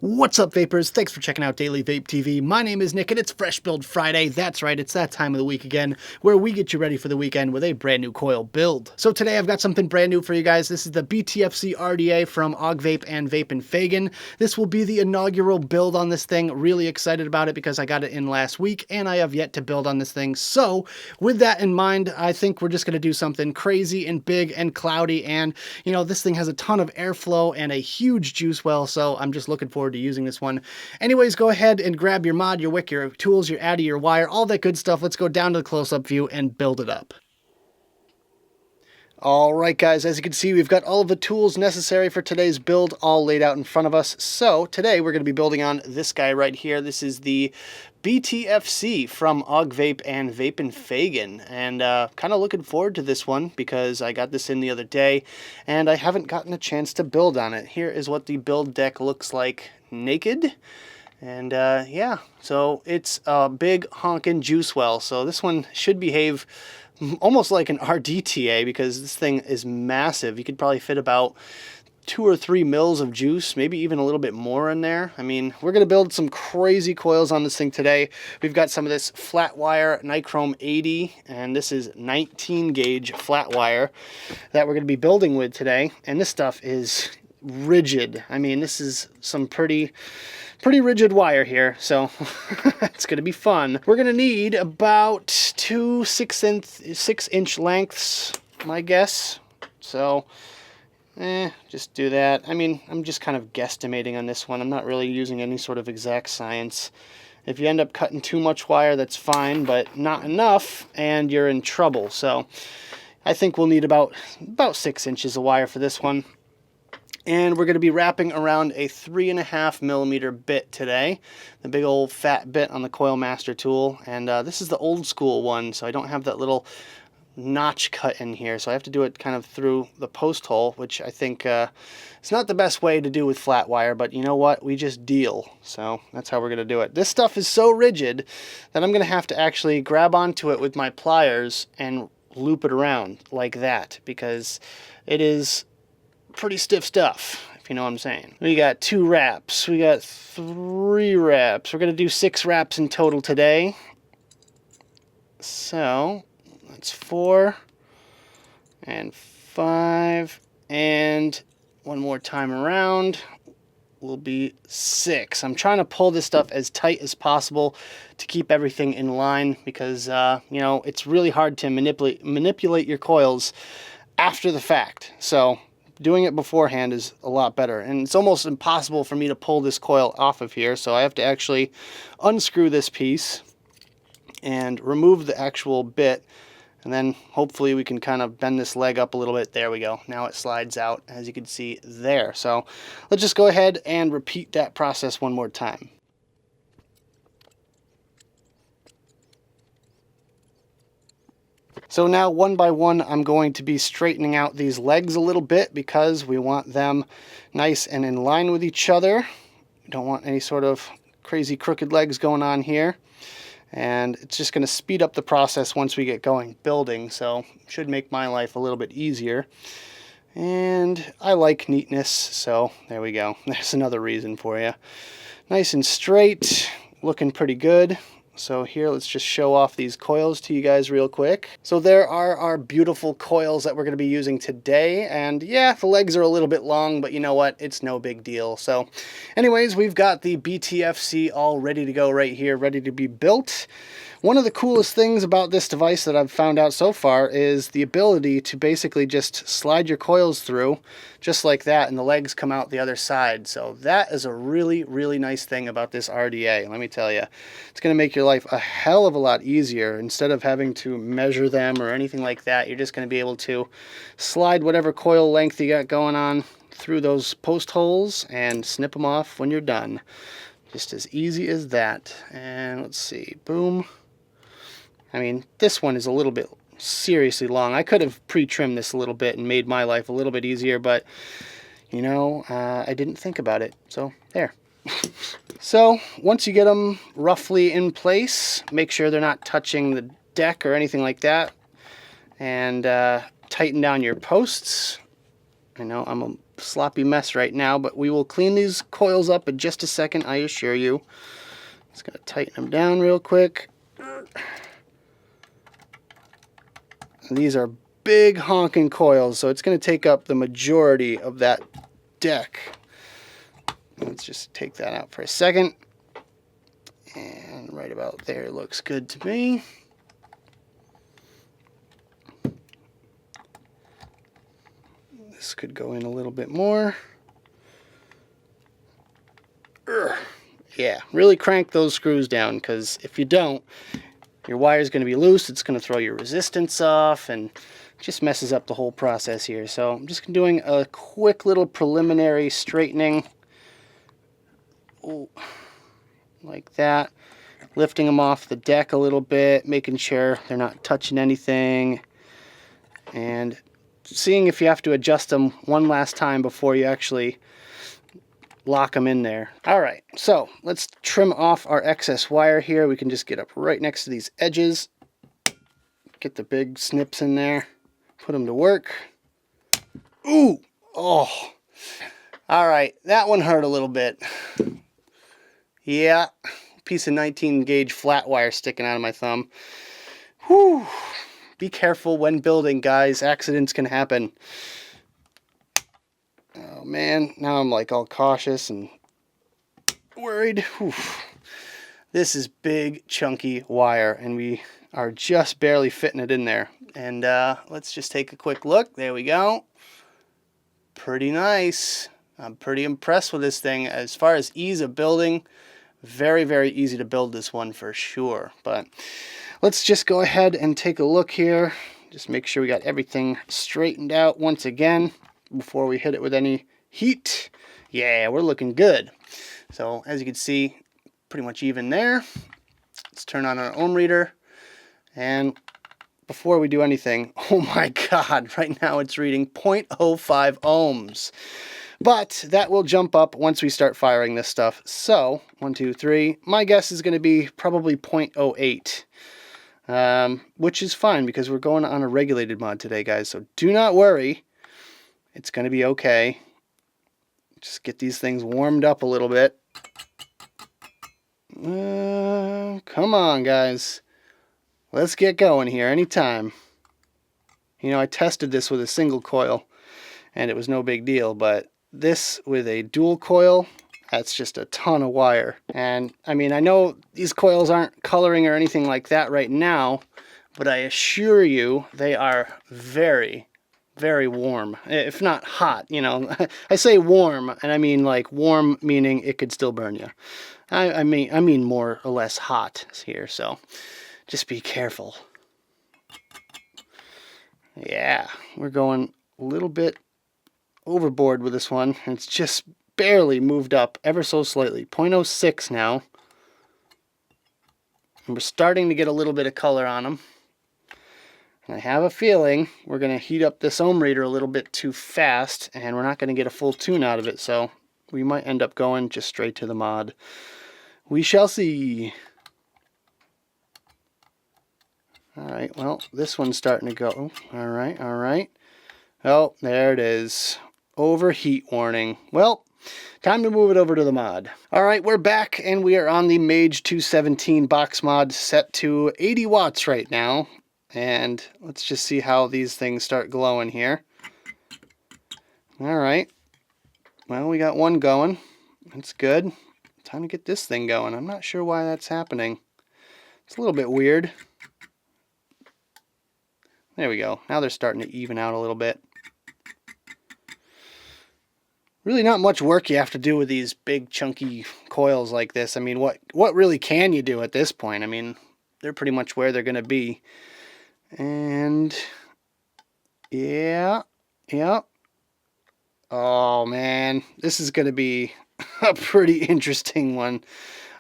What's up, vapors? Thanks for checking out Daily Vape TV. My name is Nick and it's Fresh Build Friday. That's right, it's that time of the week again where we get you ready for the weekend with a brand new coil build. So today I've got something brand new for you guys. This is the Btfc RDA from Vape and Vape. This will be the inaugural build on this thing. Really excited about it because I got it in last week and I have yet to build on this thing. So with that in mind, I think we're just going to do something crazy and big and cloudy, and you know, this thing has a ton of airflow and a huge juice well, so I'm just looking forward to using this one. Anyways, go ahead and grab your mod, your wick, your tools, your addy, your wire, all that good stuff. Let's go down to the close-up view and build it up. Alright guys, as you can see, we've got all of the tools necessary for today's build all laid out in front of us. So today we're going to be building on this guy right here. This is the Btfc from Vape and Vape, and kind of looking forward to this one because I got this in the other day and I haven't gotten a chance to build on it. Here is what the build deck looks like naked. And yeah, so it's a big honkin' juice well. So this one should behave almost like an RDTA because this thing is massive. You could probably fit about 2 or 3 mils of juice, maybe even a little bit more in there. I mean, we're going to build some crazy coils on this thing today. We've got some of this flat wire Nichrome 80, and this is 19 gauge flat wire that we're going to be building with today. And this stuff is rigid. I mean, this is some pretty rigid wire here, so it's going to be fun. We're going to need about 2 6-inch lengths, my guess. So, just do that. I mean, I'm just kind of guesstimating on this one. I'm not really using any sort of exact science. If you end up cutting too much wire, that's fine, but not enough, and you're in trouble. So, I think we'll need about 6 inches of wire for this one. And we're going to be wrapping around a 3.5 millimeter bit today, the big old fat bit on the Coil Master tool. And this is the old school one, so I don't have that little notch cut in here, so I have to do it kind of through the post hole, which I think is not the best way to do with flat wire, but you know what, we just deal. So that's how we're going to do it. This stuff is so rigid that I'm going to have to actually grab onto it with my pliers and loop it around like that, because it is pretty stiff stuff, if you know what I'm saying. We got 2 wraps. We got 3 wraps. We're going to do 6 wraps in total today. So that's 4 and 5, and one more time around will be 6. I'm trying to pull this stuff as tight as possible to keep everything in line because you know, it's really hard to manipulate your coils after the fact. So doing it beforehand is a lot better, and it's almost impossible for me to pull this coil off of here, so I have to actually unscrew this piece and remove the actual bit, and then hopefully we can kind of bend this leg up a little bit. There we go. Now it slides out, as you can see there. So let's just go ahead and repeat that process one more time. So now one by one I'm going to be straightening out these legs a little bit because we want them nice and in line with each other. We don't want any sort of crazy crooked legs going on here. And it's just going to speed up the process once we get going building, so should make my life a little bit easier. And I like neatness, so there we go. There's another reason for you. Nice and straight, looking pretty good. So here, let's just show off these coils to you guys real quick. So there are our beautiful coils that we're going to be using today. And yeah, the legs are a little bit long, but you know what? It's no big deal. So anyways, we've got the Btfc all ready to go right here, ready to be built. One of the coolest things about this device that I've found out so far is the ability to basically just slide your coils through just like that, and the legs come out the other side. So that is a really nice thing about this RDA. Let me tell you, it's going to make your life a hell of a lot easier. Instead of having to measure them or anything like that, you're just going to be able to slide whatever coil length you got going on through those post holes and snip them off when you're done. Just as easy as that. And let's see, boom. I mean, this one is a little bit seriously long. I could have pre-trimmed this a little bit and made my life a little bit easier, but you know, I didn't think about it. So there. So once you get them roughly in place, make sure they're not touching the deck or anything like that, and tighten down your posts. I know I'm sloppy mess right now, but we will clean these coils up in just a second, I assure you. Just gonna tighten them down real quick. And these are big honking coils, so it's gonna take up the majority of that deck. Let's just take that out for a second. And right about there looks good to me. This could go in a little bit more. Yeah, really crank those screws down, because if you don't, your wire is going to be loose. It's going to throw your resistance off and just messes up the whole process here. So I'm just doing a quick little preliminary straightening. Ooh, like that. Lifting them off the deck a little bit, making sure they're not touching anything, and seeing if you have to adjust them one last time before you actually lock them in there. All right, so let's trim off our excess wire here. We can just get up right next to these edges, get the big snips in there, put them to work. Ooh, oh, all right, that one hurt a little bit. Yeah, piece of 19 gauge flat wire sticking out of my thumb. Whew. Be careful when building, guys. Accidents can happen. Oh man, now I'm like all cautious and worried. Whew. This is big chunky wire, and we are just barely fitting it in there. And let's just take a quick look. There we go. Pretty nice. I'm pretty impressed with this thing. As far as ease of building, very, very easy to build this one for sure. But let's just go ahead and take a look here. Just make sure we got everything straightened out once again before we hit it with any heat. Yeah, we're looking good. So as you can see, pretty much even there. Let's turn on our ohm reader. And before we do anything, oh my God, right now it's reading 0.05 ohms. But that will jump up once we start firing this stuff. So, 1, 2, 3. My guess is going to be probably 0.08, which is fine because we're going on a regulated mod today, guys. So do not worry. It's going to be okay. Just get these things warmed up a little bit. Come on, guys. Let's get going here anytime. You know, I tested this with a single coil, and it was no big deal, but this with a dual coil, that's just a ton of wire. And I mean, I know these coils aren't coloring or anything like that right now, but I assure you they are very, very warm, if not hot. You know, I say warm, and I mean like warm meaning it could still burn you. I mean more or less hot here, so just be careful. Yeah, we're going a little bit overboard with this one. It's just barely moved up ever so slightly. 0.06 now. And we're starting to get a little bit of color on them. And I have a feeling we're going to heat up this ohm reader a little bit too fast, and we're not going to get a full tune out of it, so we might end up going just straight to the mod. We shall see. Alright, well, this one's starting to go. Alright, alright. Oh, there it is. Overheat warning. Well, time to move it over to the mod. Alright, we're back, and we are on the Mage 217 box mod set to 80 watts right now. And let's just see how these things start glowing here. Alright. Well, we got one going. That's good. Time to get this thing going. I'm not sure why that's happening. It's a little bit weird. There we go. Now they're starting to even out a little bit. Really not much work you have to do with these big chunky coils like this. I mean, what really can you do at this point? I mean, they're pretty much where they're going to be. And yeah. Oh man, this is going to be a pretty interesting one.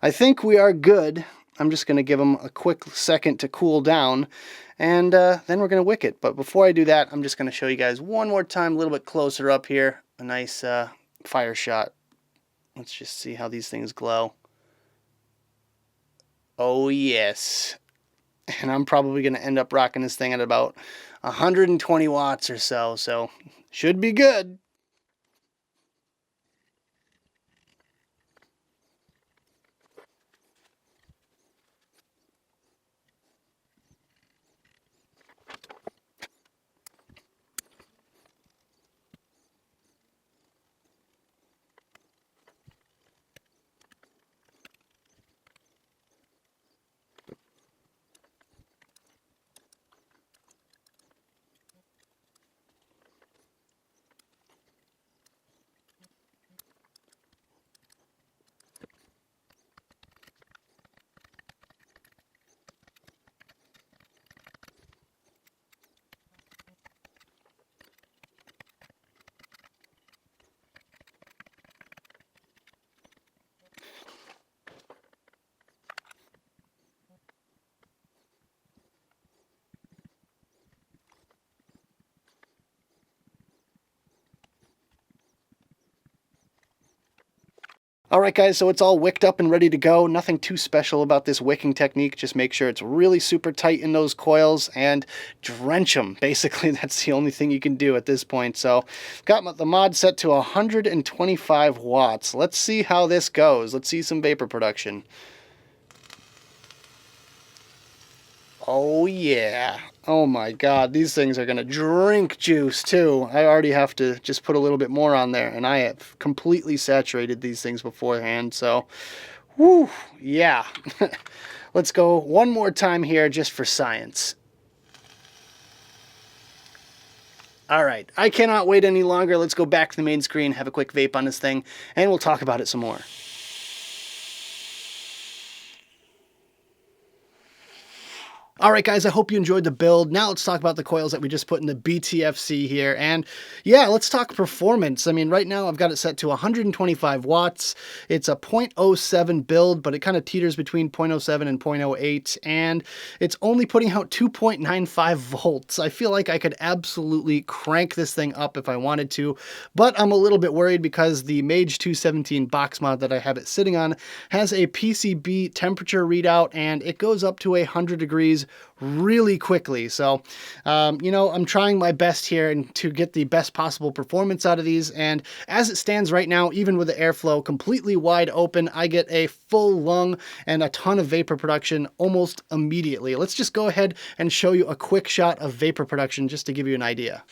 I think we are good. I'm just going to give them a quick second to cool down, and then we're going to wick it. But before I do that, I'm just going to show you guys one more time, a little bit closer up here, a nice fire shot. Let's just see how these things glow. Oh yes. And I'm probably going to end up rocking this thing at about 120 watts or so, so should be good. All right, guys, so it's all wicked up and ready to go. Nothing too special about this wicking technique. Just make sure it's really super tight in those coils and drench them. Basically, that's the only thing you can do at this point. So got the mod set to 125 watts. Let's see how this goes. Let's see some vapor production. Oh yeah. Oh my god, these things are going to drink juice too. I already have to just put a little bit more on there, and I have completely saturated these things beforehand, so whoo, yeah. Let's go one more time here just for science. All right, I cannot wait any longer. Let's go back to the main screen, have a quick vape on this thing, and we'll talk about it some more. All right, guys, I hope you enjoyed the build. Now let's talk about the coils that we just put in the Btfc here. And yeah, let's talk performance. I mean, right now I've got it set to 125 watts. It's a 0.07 build, but it kind of teeters between 0.07 and 0.08. And it's only putting out 2.95 volts. I feel like I could absolutely crank this thing up if I wanted to, but I'm a little bit worried because the Mage 217 box mod that I have it sitting on has a PCB temperature readout, and it goes up to 100 degrees really quickly. So, you know, I'm trying my best here and to get the best possible performance out of these. And as it stands right now, even with the airflow completely wide open, I get a full lung and a ton of vapor production almost immediately. Let's just go ahead and show you a quick shot of vapor production just to give you an idea.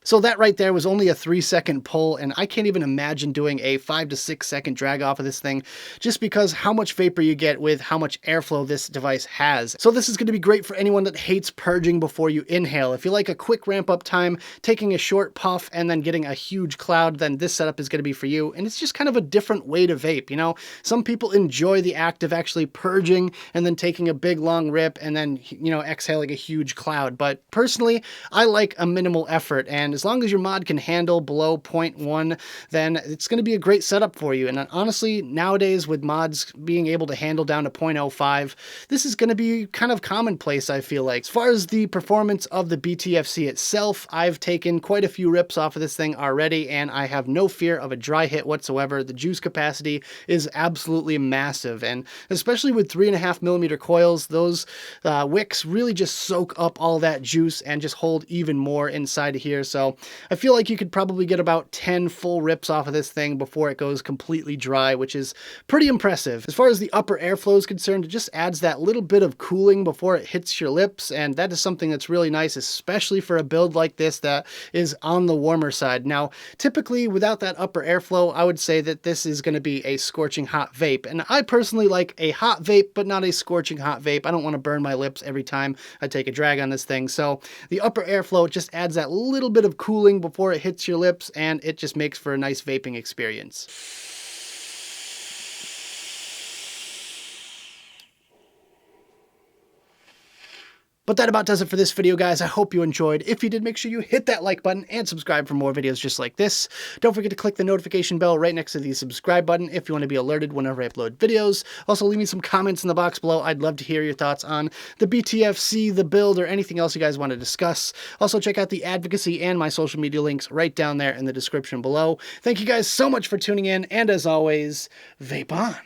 So that right there was only a 3-second pull, and I can't even imagine doing a 5 to 6 second drag off of this thing just because how much vapor you get with how much airflow this device has. So this is going to be great for anyone that hates purging before you inhale. If you like a quick ramp up time, taking a short puff and then getting a huge cloud, then this setup is going to be for you. And it's just kind of a different way to vape, you know? Some people enjoy the act of actually purging and then taking a big long rip and then, you know, exhaling a huge cloud. But personally, I like a minimal effort, and as long as your mod can handle below 0.1, then it's going to be a great setup for you. And honestly, nowadays with mods being able to handle down to 0.05, this is going to be kind of commonplace, I feel like. As far as the performance of the Btfc itself, I've taken quite a few rips off of this thing already, and I have no fear of a dry hit whatsoever. The juice capacity is absolutely massive, and especially with 3.5mm coils, those wicks really just soak up all that juice and just hold even more inside of here. So I feel like you could probably get about 10 full rips off of this thing before it goes completely dry, which is pretty impressive. As far as the upper airflow is concerned, it just adds that little bit of cooling before it hits your lips, and that is something that's really nice, especially for a build like this that is on the warmer side. Now, typically without that upper airflow, I would say that this is going to be a scorching hot vape, and I personally like a hot vape, but not a scorching hot vape. I don't want to burn my lips every time I take a drag on this thing, so the upper airflow just adds that little bit of cooling before it hits your lips, and it just makes for a nice vaping experience. But that about does it for this video, guys. I hope you enjoyed. If you did, make sure you hit that like button and subscribe for more videos just like this. Don't forget to click the notification bell right next to the subscribe button if you want to be alerted whenever I upload videos. Also, leave me some comments in the box below. I'd love to hear your thoughts on the Btfc, the build, or anything else you guys want to discuss. Also, check out the advocacy and my social media links right down there in the description below. Thank you guys so much for tuning in, and as always, vape on.